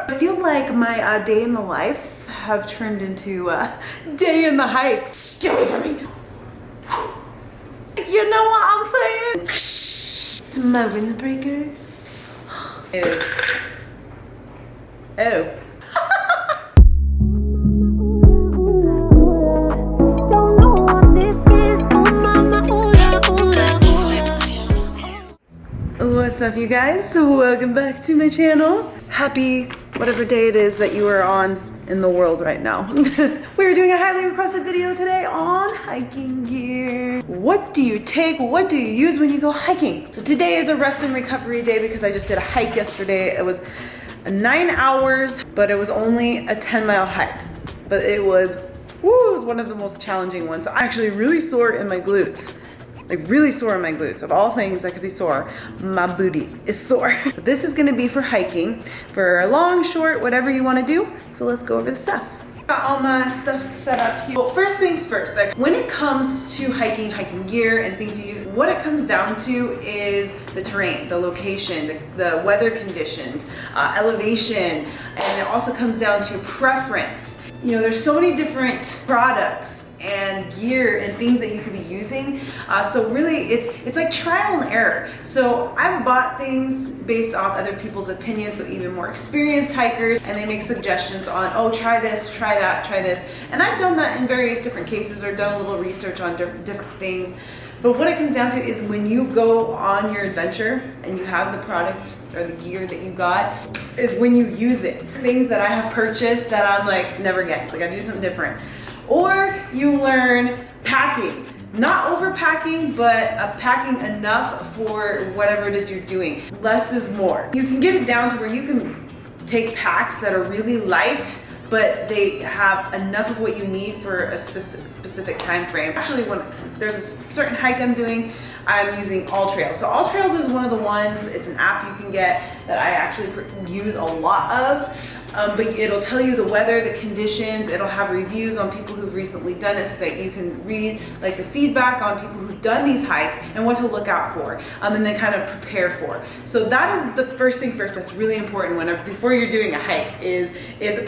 I feel like my day in the lives have turned into day in the hikes. Get away from me. You know what I'm saying? Smoke in the breaker. Oh. What's up, you guys? Welcome back to my channel. Happy whatever day it is that you are on in the world right now. We are doing a highly requested video today on hiking gear. What do you take? What do you use when you go hiking? So today is a rest and recovery day because I just did a hike yesterday. It was 9 hours, but it was only a 10-mile hike. But it was one of the most challenging ones. So I'm actually really sore in my glutes. Like really sore in my glutes. Of all things that could be sore, my booty is sore. This is gonna be for hiking, for a long, short, whatever you wanna do. So let's go over the stuff. Got all my stuff set up here. Well, first things first, like when it comes to hiking gear and things you use, what it comes down to is the terrain, the location, the weather conditions, elevation, and it also comes down to preference. You know, there's so many different products and gear and things that you could be using. So really it's like trial and error. So I've bought things based off other people's opinions, so even more experienced hikers, and they make suggestions on, oh, try this, try that, try this. And I've done that in various different cases or done a little research on different things. But what it comes down to is when you go on your adventure and you have the product or the gear that you got, is when you use it. Things that I have purchased that I'm like, never again, like I do something different. Or you learn packing. Not overpacking, but packing enough for whatever it is you're doing. Less is more. You can get it down to where you can take packs that are really light, but they have enough of what you need for a specific time frame. Actually, when there's a certain hike I'm doing, I'm using All Trails. So All Trails is one of the ones, it's an app you can get that I actually use a lot of. But it'll tell you the weather, the conditions, it'll have reviews on people who've recently done it so that you can read like the feedback on people who've done these hikes and what to look out for, and then kind of prepare for. So that is the first thing first that's really important before you're doing a hike is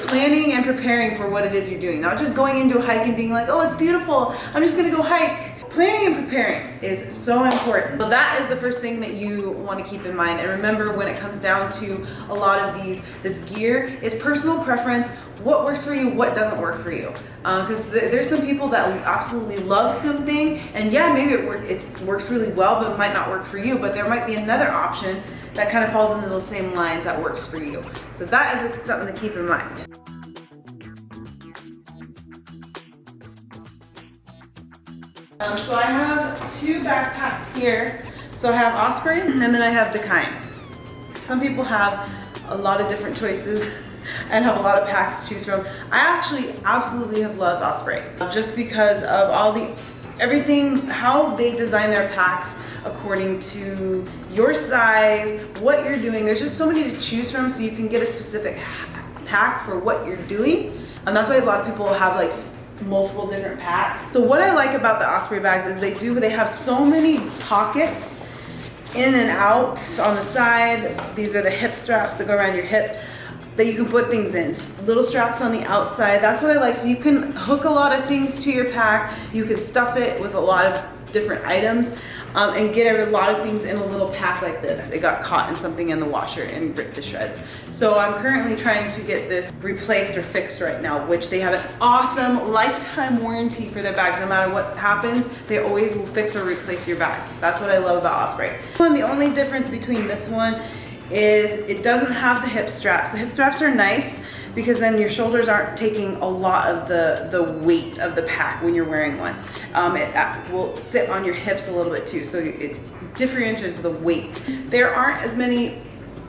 planning and preparing for what it is you're doing. Not just going into a hike and being like, oh, it's beautiful, I'm just gonna go hike. Planning and preparing is so important. So that is the first thing that you want to keep in mind. And remember, when it comes down to a lot of this gear is personal preference. What works for you, what doesn't work for you. Because there's some people that absolutely love something, and yeah, maybe it works really well, but it might not work for you. But there might be another option that kind of falls into those same lines that works for you. So that is something to keep in mind. So I have two backpacks here. So I have Osprey and then I have Dakine. Some people have a lot of different choices and have a lot of packs to choose from. I actually absolutely have loved Osprey just because of everything, how they design their packs according to your size, what you're doing. There's just so many to choose from, so you can get a specific pack for what you're doing. And that's why a lot of people have like multiple different packs. So what I like about the Osprey bags is they have so many pockets in and out on the side. These are the hip straps that go around your hips that you can put things in. Little straps on the outside. That's what I like. So you can hook a lot of things to your pack. You can stuff it with a lot of different items and get a lot of things in a little pack like this. It got caught in something in the washer and ripped to shreds. So I'm currently trying to get this replaced or fixed right now, which they have an awesome lifetime warranty for their bags. No matter what happens, they always will fix or replace your bags. That's what I love about Osprey. And the only difference between this one is it doesn't have the hip straps. The hip straps are nice because then your shoulders aren't taking a lot of the weight of the pack when you're wearing one. It will sit on your hips a little bit too, so it differentiates the weight. There aren't as many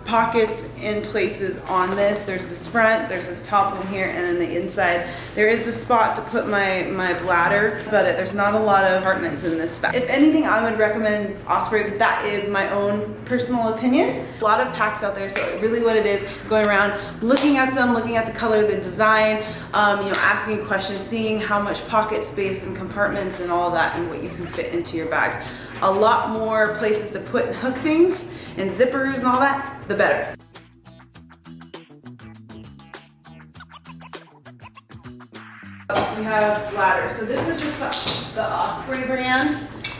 pockets in places on this. There's this front, there's this top one here, and then the inside. There is a spot to put my bladder, but there's not a lot of compartments in this bag. If anything, I would recommend Osprey, but that is my own personal opinion. A lot of packs out there, so really what it is, going around, looking at them, looking at the color, the design, asking questions, seeing how much pocket space and compartments and all that, and what you can fit into your bags. A lot more places to put and hook things and zippers and all that, the better. We have ladders. So this is just the Osprey brand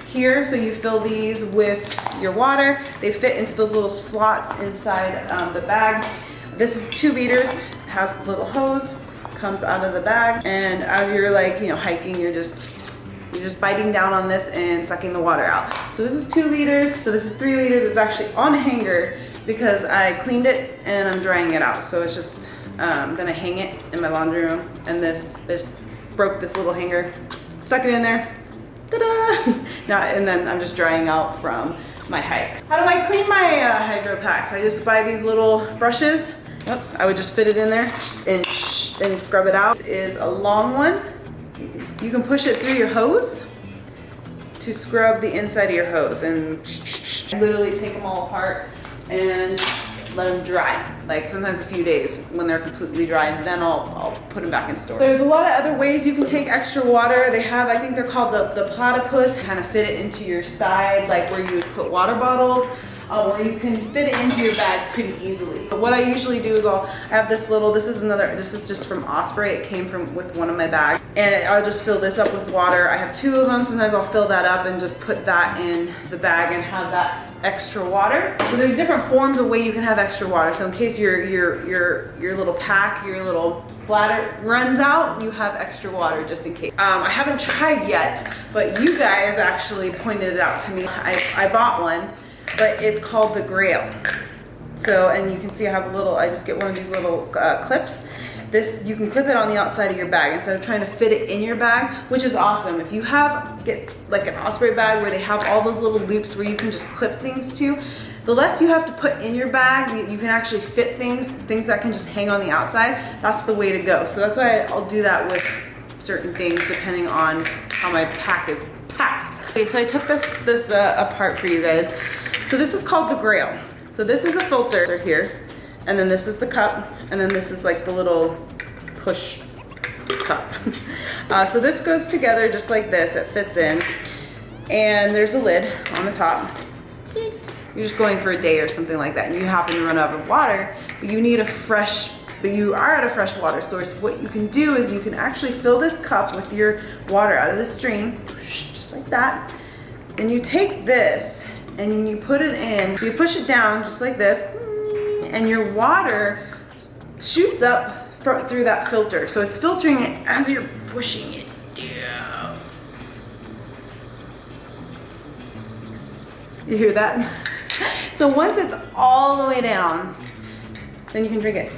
here. So you fill these with your water. They fit into those little slots inside the bag. This is 2 liters. It has a little hose, comes out of the bag. And as you're like, you know, hiking, you're just biting down on this and sucking the water out. So this is 2 liters. So this is 3 liters. It's actually on a hanger because I cleaned it and I'm drying it out. So it's just, I'm gonna hang it in my laundry room. And this broke this little hanger, stuck it in there. Ta-da! Now, and then I'm just drying out from my hike. How do I clean my hydro packs? I just buy these little brushes. Oops, I would just fit it in there and scrub it out. This is a long one. You can push it through your hose to scrub the inside of your hose, and literally take them all apart and let them dry. Like sometimes a few days when they're completely dry, and then I'll put them back in storage. There's a lot of other ways you can take extra water. They have, I think they're called the platypus, kind of fit it into your side, like where you would put water bottles. Or you can fit it into your bag pretty easily. But what I usually do is I have this little, this is just from Osprey. It came with one of my bags. And I'll just fill this up with water. I have 2 of them. Sometimes I'll fill that up and just put that in the bag and have that extra water. So there's different forms of way you can have extra water. So in case your little pack, your little bladder runs out, you have extra water just in case. I haven't tried yet, but you guys actually pointed it out to me. I bought one. But it's called the Grail. So, and you can see I have a little, I just get one of these little clips. This, you can clip it on the outside of your bag instead of trying to fit it in your bag, which is awesome. If you get like an Osprey bag where they have all those little loops where you can just clip things to, the less you have to put in your bag, you can actually fit things that can just hang on the outside. That's the way to go. So that's why I'll do that with certain things depending on how my pack is packed. Okay, so I took this apart for you guys. So this is called the Grail. So this is a filter here, and then this is the cup, and then this is like the little push cup. So this goes together just like this, it fits in, and there's a lid on the top. You're just going for a day or something like that, and you happen to run out of water, but you need but you are at a fresh water source. What you can do is you can actually fill this cup with your water out of the stream, just like that. Then you take this, and you put it in, so you push it down just like this, and your water shoots up through that filter. So it's filtering it as you're pushing it down. You hear that? So once it's all the way down, then you can drink it.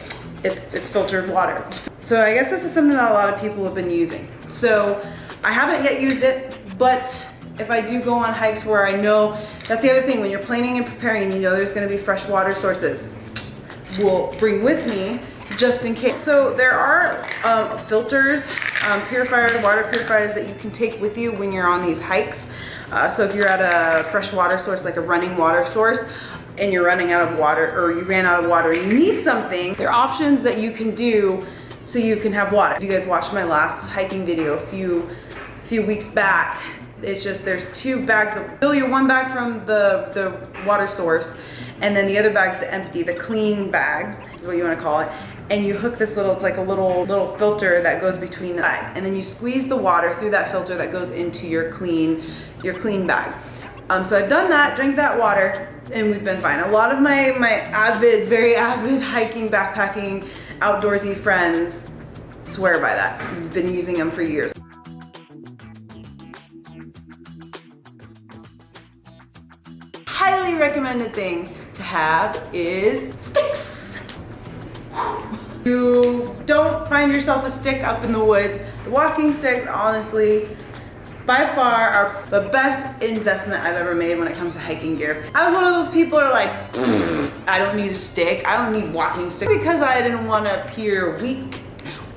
It's filtered water. So I guess this is something that a lot of people have been using. So I haven't yet used it, but if I do go on hikes where I know, that's the other thing, when you're planning and preparing and you know there's gonna be fresh water sources, we'll bring with me just in case. So there are filters, water purifiers that you can take with you when you're on these hikes. So if you're at a fresh water source, like a running water source, and you're running out of water, or you ran out of water and you need something, there are options that you can do so you can have water. If you guys watched my last hiking video a few weeks back, it's just there's 2 bags of, fill your one bag from the water source, and then the other bag's the empty, the clean bag is what you want to call it. And you hook this little, it's like a little filter that goes between the bag, and then you squeeze the water through that filter that goes into your clean bag. So I've done that, drank that water, and we've been fine. A lot of my very avid hiking, backpacking, outdoorsy friends swear by that. We've been using them for years. Highly recommended thing to have is sticks. You don't find yourself a stick up in the woods. The walking sticks, honestly, by far are the best investment I've ever made when it comes to hiking gear. I was one of those people who are like, I don't need a stick, I don't need walking stick, because I didn't want to appear weak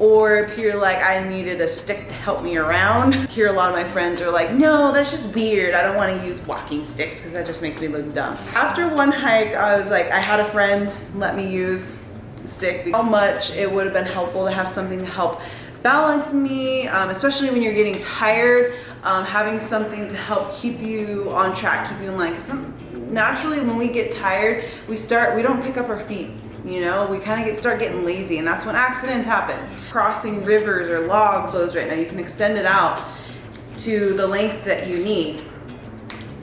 or appear like I needed a stick to help me around. Here, a lot of my friends are like, no, that's just weird. I don't want to use walking sticks because that just makes me look dumb. After one hike, I was like, I had a friend let me use the stick. How much it would have been helpful to have something to help balance me, especially when you're getting tired, having something to help keep you on track, keep you in line. Because naturally when we get tired, we don't pick up our feet. You know, we kind of start getting lazy, and that's when accidents happen. Crossing rivers or logs right now, you can extend it out to the length that you need.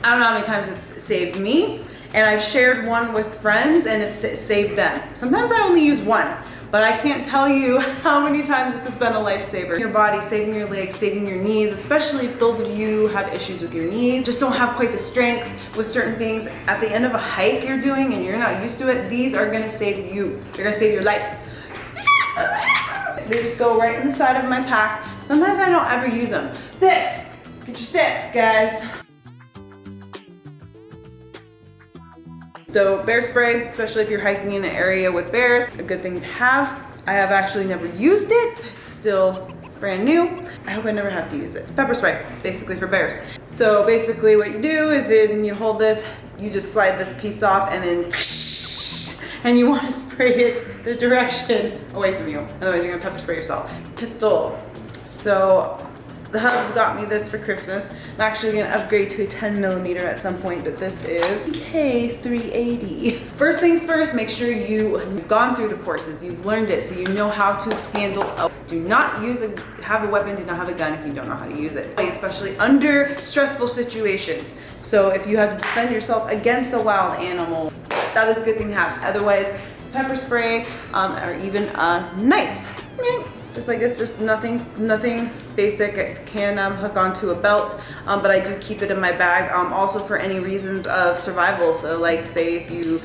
I don't know how many times it's saved me, and I've shared one with friends and it's saved them. Sometimes I only use one, but I can't tell you how many times this has been a lifesaver. Your body, saving your legs, saving your knees, especially if those of you have issues with your knees, just don't have quite the strength with certain things. At the end of a hike you're doing and you're not used to it, these are gonna save you. They're gonna save your life. They just go right in the side of my pack. Sometimes I don't ever use them. Sticks, get your sticks, guys. So bear spray, especially if you're hiking in an area with bears, a good thing to have. I have actually never used it, it's still brand new. I hope I never have to use it. It's pepper spray, basically for bears. So basically what you do is you hold this, you just slide this piece off and then and you want to spray it the direction away from you. Otherwise you're gonna pepper spray yourself. Pistol. So the Hubs got me this for Christmas. I'm actually gonna upgrade to a 10mm at some point, but this is K380. First things first, make sure you've gone through the courses, you've learned it, so you know how to handle do not have a weapon, do not have a gun if you don't know how to use it, especially under stressful situations. So if you have to defend yourself against a wild animal, that is a good thing to have. Otherwise, pepper spray or even a knife. Just like this, just nothing basic. It can hook onto a belt, but I do keep it in my bag also for any reasons of survival. So like say if you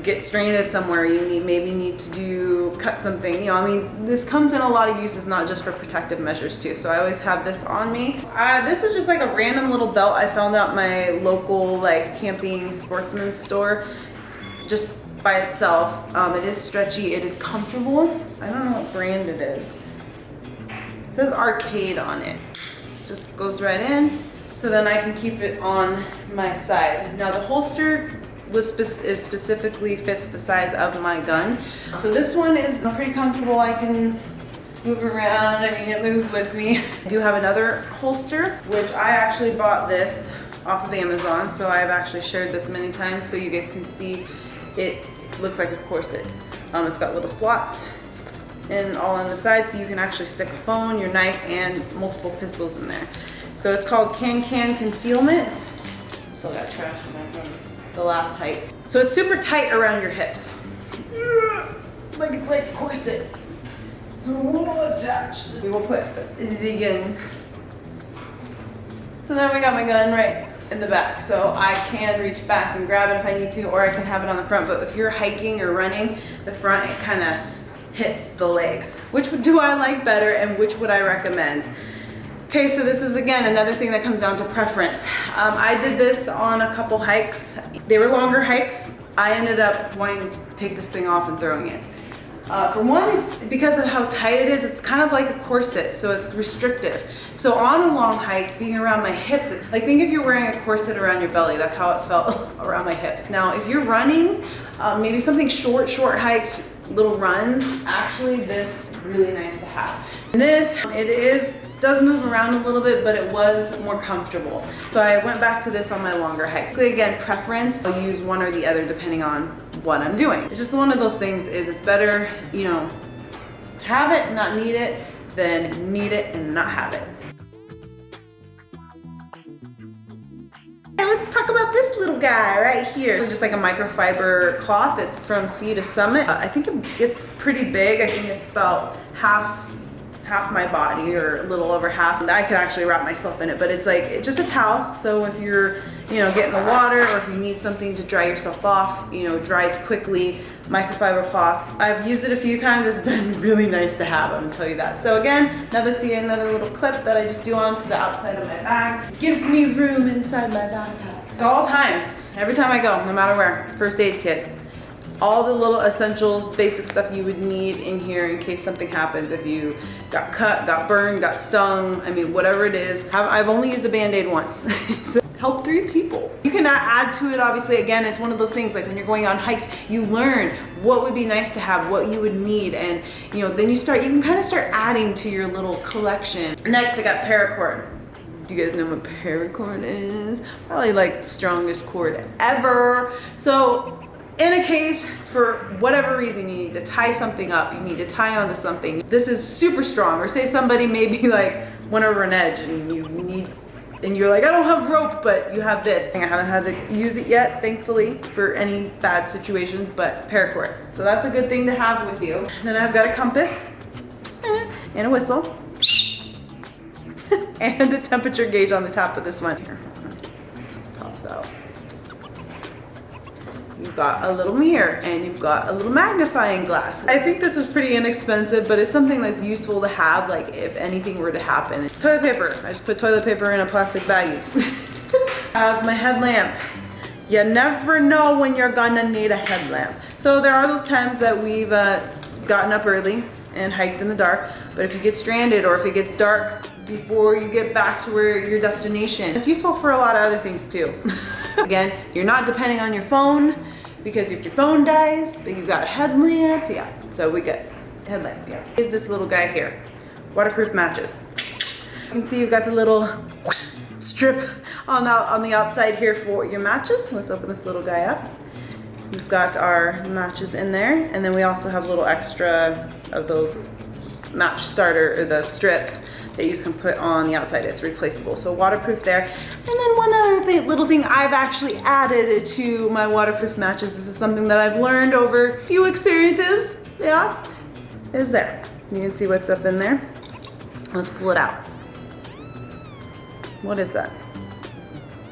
get stranded somewhere, you maybe need to cut something, you know, I mean, this comes in a lot of uses, not just for protective measures too. So I always have this on me. This is just like a random little belt I found at my local like camping sportsman's store, just by itself. It is stretchy, it is comfortable. I don't know what brand it is. It says Arcade on it. Just goes right in, so then I can keep it on my side. Now the holster specifically fits the size of my gun. So this one is pretty comfortable. I can move around, I mean it moves with me. I do have another holster, which I actually bought this off of Amazon, so I've actually shared this many times so you guys can see it looks like a corset. It's got little slots and all on the side, so you can actually stick a phone, your knife, and multiple pistols in there. So it's called Can Concealment. Still got trash from the last hike. So it's super tight around your hips. Like it's like a corset. So we'll attach this. We will put the gun. So then we got my gun right in the back, so I can reach back and grab it if I need to, or I can have it on the front. But if you're hiking or running, the front, it kind of hits the legs. Which do I like better, and which would I recommend? Okay, so this is again another thing that comes down to preference. I did this on a couple hikes. They were longer hikes. I ended up wanting to take this thing off and throwing it. For one, because of how tight it is, it's kind of like a corset, so it's restrictive. So on a long hike, being around my hips, it's like, think if you're wearing a corset around your belly, that's how it felt around my hips. Now, if you're running, maybe something short hikes, little runs, actually this is really nice to have. And this, does move around a little bit, but it was more comfortable. So I went back to this on my longer hikes. Again, preference, I'll use one or the other depending on what I'm doing. It's just one of those things is it's better, you know, have it, not need it, than need it and not have it. Let's talk about this little guy right here. It's just like a microfiber cloth. It's from Sea to Summit. I think it gets pretty big. I think it's about half my body, or a little over half. I could actually wrap myself in it, but it's just a towel. So if you're, you know, getting the water, or if you need something to dry yourself off, you know, dries quickly, microfiber cloth. I've used it a few times. It's been really nice to have, I'm gonna tell you that. So again, another little clip that I just do onto the outside of my bag. It gives me room inside my backpack. At all times, every time I go, no matter where. First aid kit. All the little essentials, basic stuff you would need in here in case something happens. If you got cut, got burned, got stung, I mean, whatever it is. I've only used a Band-Aid once. So help 3 people. You can add to it, obviously. Again, it's one of those things, like when you're going on hikes, you learn what would be nice to have, what you would need, and you know, then you can kind of start adding to your little collection. Next, I got paracord. Do you guys know what paracord is? Probably like the strongest cord ever. So in a case, for whatever reason, you need to tie something up, you need to tie onto something. This is super strong. Or say somebody maybe like went over an edge and you're like, I don't have rope, but you have this. I haven't had to use it yet, thankfully, for any bad situations, but paracord. So that's a good thing to have with you. Then I've got a compass and a whistle and a temperature gauge on the top of this one. Here, this pops out. You've got a little mirror and you've got a little magnifying glass. I think this was pretty inexpensive, but it's something that's useful to have, like if anything were to happen. Toilet paper. I just put toilet paper in a plastic baggie. I have my headlamp. You never know when you're gonna need a headlamp. So there are those times that we've gotten up early and hiked in the dark, but if you get stranded or if it gets dark before you get back to where your destination, it's useful for a lot of other things too. Again, you're not depending on your phone, because if your phone dies, but you got a headlamp, yeah. So we get headlamp, yeah. Is this little guy here, waterproof matches. You can see you've got the little strip on the outside here for your matches. Let's open this little guy up. We've got our matches in there, and then we also have a little extra of those match starter, or the strips that you can put on the outside. It's replaceable, so waterproof there. And then one other little thing I've actually added to my waterproof matches, this is something that I've learned over a few experiences, yeah, is there. You can see what's up in there. Let's pull it out. What is that?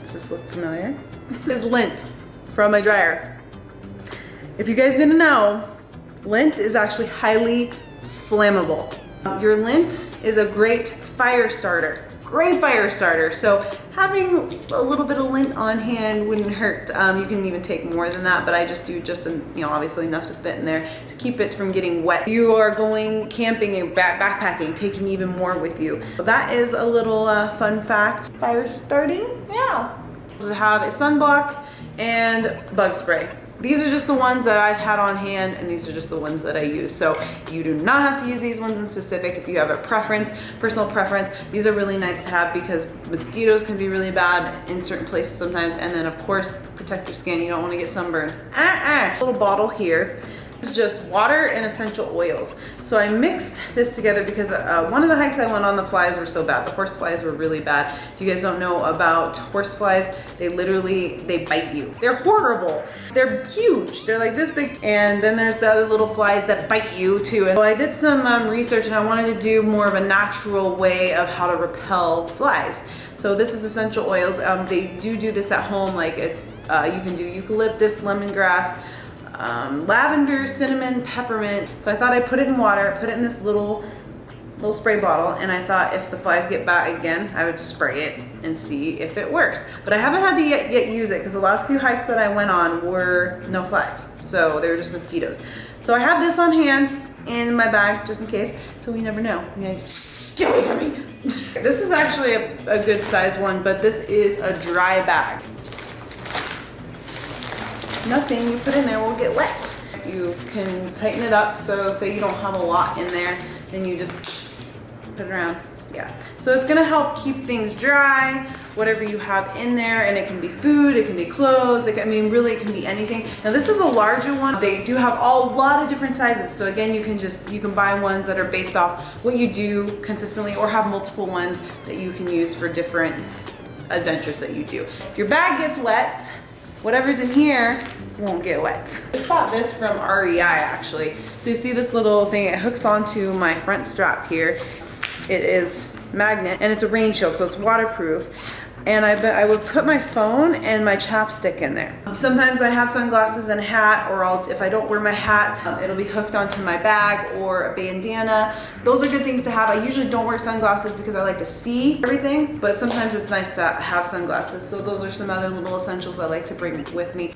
Does this look familiar? This is lint from my dryer. If you guys didn't know, lint is actually highly flammable. Your lint is a great fire starter. Great fire starter. So having a little bit of lint on hand wouldn't hurt. You can even take more than that, but I just do obviously enough to fit in there to keep it from getting wet. You are going camping and backpacking, taking even more with you. That is a little fun fact. Fire starting, yeah. To have a sunblock and bug spray. These are just the ones that I've had on hand, and these are just the ones that I use. So you do not have to use these ones in specific. If you have a preference, personal preference, these are really nice to have because mosquitoes can be really bad in certain places sometimes. And then of course, protect your skin. You don't want to get sunburned. Little bottle here. It's just water and essential oils. So I mixed this together because one of the hikes I went on, the flies were so bad. The horse flies were really bad. If you guys don't know about horse flies, they bite you. They're horrible. They're huge. They're like this big. And then there's the other little flies that bite you too. And so I did some research, and I wanted to do more of a natural way of how to repel flies. So this is essential oils. They do this at home. Like it's, you can do eucalyptus, lemongrass, lavender, cinnamon, peppermint. So I thought I'd put it in water, put it in this little spray bottle, and I thought if the flies get back again, I would spray it and see if it works. But I haven't had to yet use it because the last few hikes that I went on were no flies. So they were just mosquitoes. So I have this on hand in my bag just in case. So we never know. You guys, get away from me. This is actually a good size one, but this is a dry bag. Nothing you put in there will get wet. You can tighten it up, so say you don't have a lot in there, then you just put it around. Yeah. So it's gonna help keep things dry, whatever you have in there, and it can be food, it can be clothes, I mean really it can be anything. Now this is a larger one. They do have a lot of different sizes, so again you can buy ones that are based off what you do consistently, or have multiple ones that you can use for different adventures that you do. If your bag gets wet, whatever's in here won't get wet. I just bought this from REI actually. So you see this little thing, it hooks onto my front strap here. It is magnet and it's a rain shield, so it's waterproof. And I would put my phone and my chapstick in there. Sometimes I have sunglasses and a hat, or if I don't wear my hat, it'll be hooked onto my bag or a bandana. Those are good things to have. I usually don't wear sunglasses because I like to see everything, but sometimes it's nice to have sunglasses. So those are some other little essentials I like to bring with me.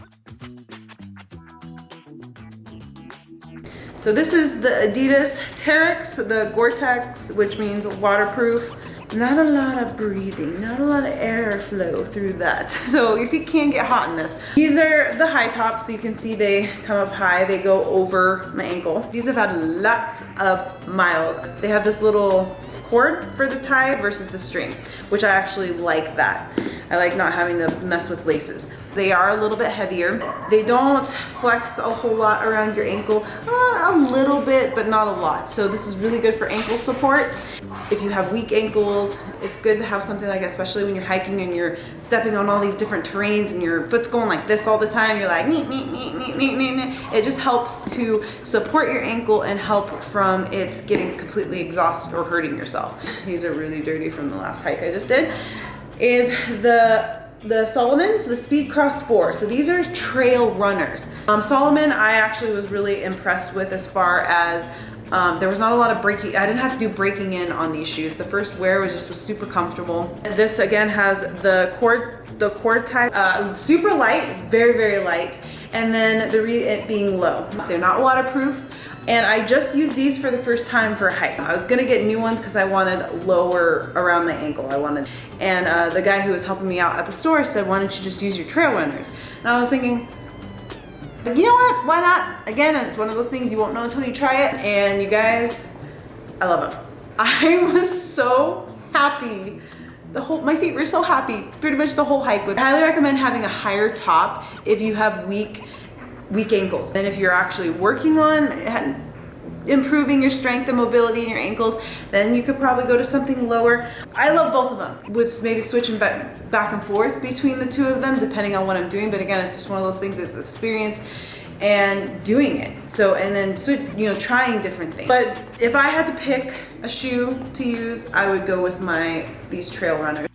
So this is the Adidas Terex, the Gore-Tex, which means waterproof. Not a lot of breathing, not a lot of airflow through that. So if you can't get hot in this. These are the high tops, so you can see they come up high, they go over my ankle. These have had lots of miles. They have this little cord for the tie versus the string, which I actually like that. I like not having to mess with laces. They are a little bit heavier. They don't flex a whole lot around your ankle, a little bit, but not a lot. So this is really good for ankle support. If you have weak ankles, it's good to have something like that, especially when you're hiking and you're stepping on all these different terrains and your foot's going like this all the time. You're like, it just helps to support your ankle and help from it getting completely exhausted or hurting yourself. These are really dirty from the last hike I just did. Is the Solomon's, the Speed Cross 4. So these are trail runners. Solomon, I actually was really impressed with as far as there was not a lot of breaking. I didn't have to do breaking in on these shoes. The first wear was super comfortable. This again has the cord tie, super light, very light, and then it being low. They're not waterproof. And I just used these for the first time for a hike. I was gonna get new ones because I wanted lower around my ankle. And the guy who was helping me out at the store said, why don't you just use your trail runners? And I was thinking, you know what, why not? Again, it's one of those things you won't know until you try it. And you guys, I love them. I was so happy. My feet were so happy pretty much the whole hike. I highly recommend having a higher top if you have weak ankles. And if you're actually working on improving your strength and mobility in your ankles, then you could probably go to something lower. I love both of them, with maybe switching back and forth between the two of them depending on what I'm doing. But again, it's just one of those things, it's the experience and doing it. So, and then trying different things. But if I had to pick a shoe to use, I would go with these trail runners.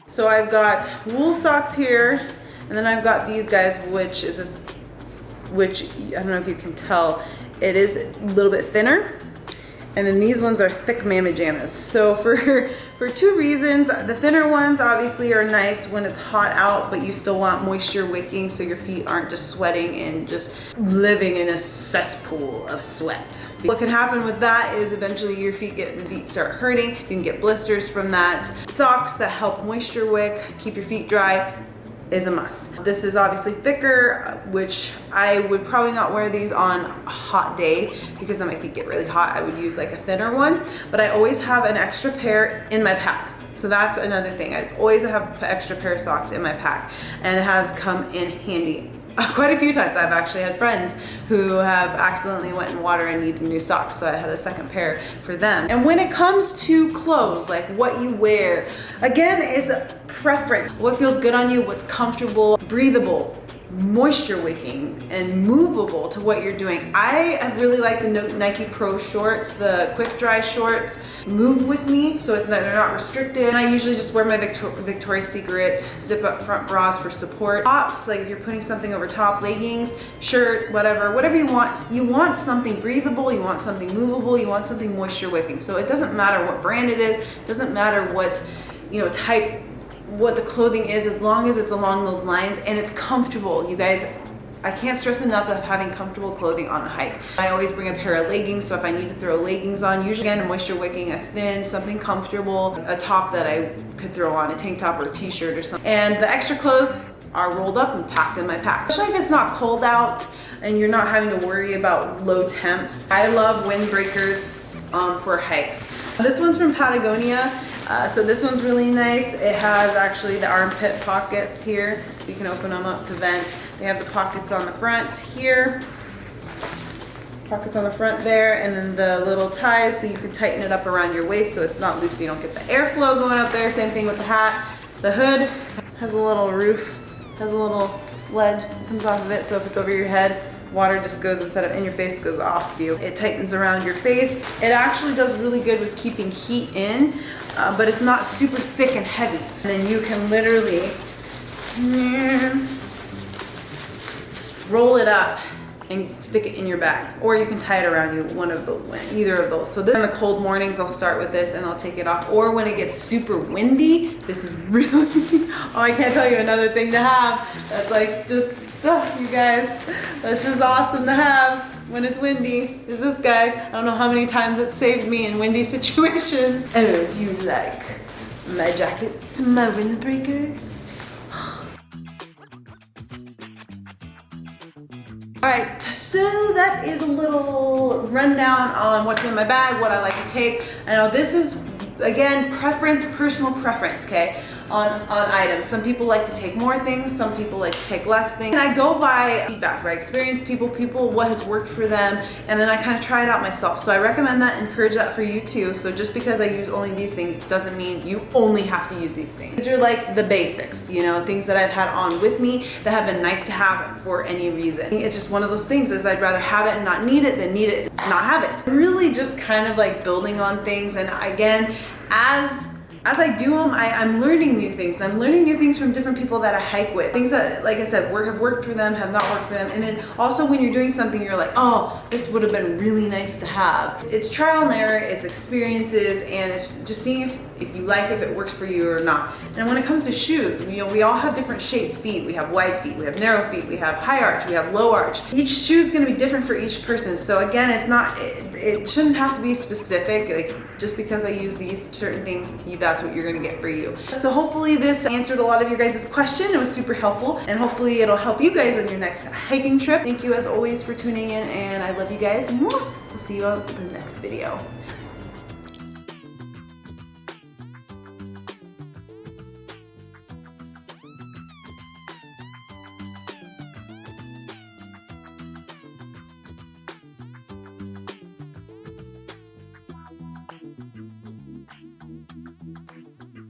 So I've got wool socks here, and then I've got these guys, which I don't know if you can tell, it is a little bit thinner. And then these ones are thick mammy jammas. So for two reasons, the thinner ones obviously are nice when it's hot out, but you still want moisture wicking so your feet aren't just sweating and just living in a cesspool of sweat. What can happen with that is eventually your feet start hurting. You can get blisters from that. Socks that help moisture wick, keep your feet dry, is a must. This is obviously thicker, which I would probably not wear these on a hot day because then my feet get really hot. I would use like a thinner one, but I always have an extra pair in my pack. So that's another thing. I always have an extra pair of socks in my pack, and it has come in handy quite a few times. I've actually had friends who have accidentally went in water and needed new socks, so I had a second pair for them. And when it comes to clothes, like what you wear, again, it's a preference. What feels good on you, what's comfortable, breathable, moisture wicking, and movable to what you're doing. I really like the Nike Pro shorts, the quick dry shorts. Move with me, so they're not restricted. And I usually just wear my Victoria's Secret zip up front bras for support. Tops, like if you're putting something over top, leggings, shirt, whatever you want. You want something breathable, you want something movable, you want something moisture wicking. So it doesn't matter what brand it is, it doesn't matter what type, what the clothing is, as long as it's along those lines and it's comfortable. You guys, I can't stress enough of having comfortable clothing on a hike. I always bring a pair of leggings, so if I need to throw leggings on, usually again, a moisture wicking, a thin, something comfortable, a top that I could throw on, a tank top or a t-shirt or something. And the extra clothes are rolled up and packed in my pack. Especially if it's not cold out and you're not having to worry about low temps. I love windbreakers for hikes. This one's from Patagonia. So this one's really nice. It has actually the armpit pockets here, so you can open them up to vent. They have the pockets on the front here, pockets on the front there, and then the little ties so you can tighten it up around your waist so it's not loose, so you don't get the airflow going up there. Same thing with the hat. The hood has a little roof, has a little ledge that comes off of it, so if it's over your head, water just goes, instead of in your face, goes off of you. It tightens around your face. It actually does really good with keeping heat in, but it's not super thick and heavy. And then you can literally roll it up and stick it in your bag, or you can tie it around you, either of those. So then in the cold mornings, I'll start with this and I'll take it off. Or when it gets super windy, this is really, oh, I can't tell you another thing to have. That's like just, oh, you guys, that's just awesome to have when it's windy, is this guy. I don't know how many times it saved me in windy situations. Oh, do you like my jacket, my windbreaker? All right, so that is a little rundown on what's in my bag, what I like to take. I know this is, again, preference, personal preference, okay, on items. Some people like to take more things, some people like to take less things. And I go by feedback, by experience, people, what has worked for them, and then I kind of try it out myself. So I recommend that, encourage that for you too. So just because I use only these things doesn't mean you only have to use these things. These are like the basics, you know, things that I've had on with me that have been nice to have for any reason. It's just one of those things is I'd rather have it and not need it than need it and not have it. I'm really just kind of like building on things, and again, as I do them, I'm learning new things. I'm learning new things from different people that I hike with. Things that, like I said, have worked for them, have not worked for them. And then also when you're doing something, you're like, oh, this would have been really nice to have. It's trial and error, it's experiences, and it's just seeing if you like, if it works for you or not. And when it comes to shoes, you know, we all have different shaped feet. We have wide feet, we have narrow feet, we have high arch, we have low arch. Each shoe is gonna be different for each person. So again, it shouldn't have to be specific. Like just because I use these certain things, that's what you're gonna get for you. So hopefully this answered a lot of your guys' question. It was super helpful, and hopefully it'll help you guys on your next hiking trip. Thank you as always for tuning in, and I love you guys. We'll see you on the next video.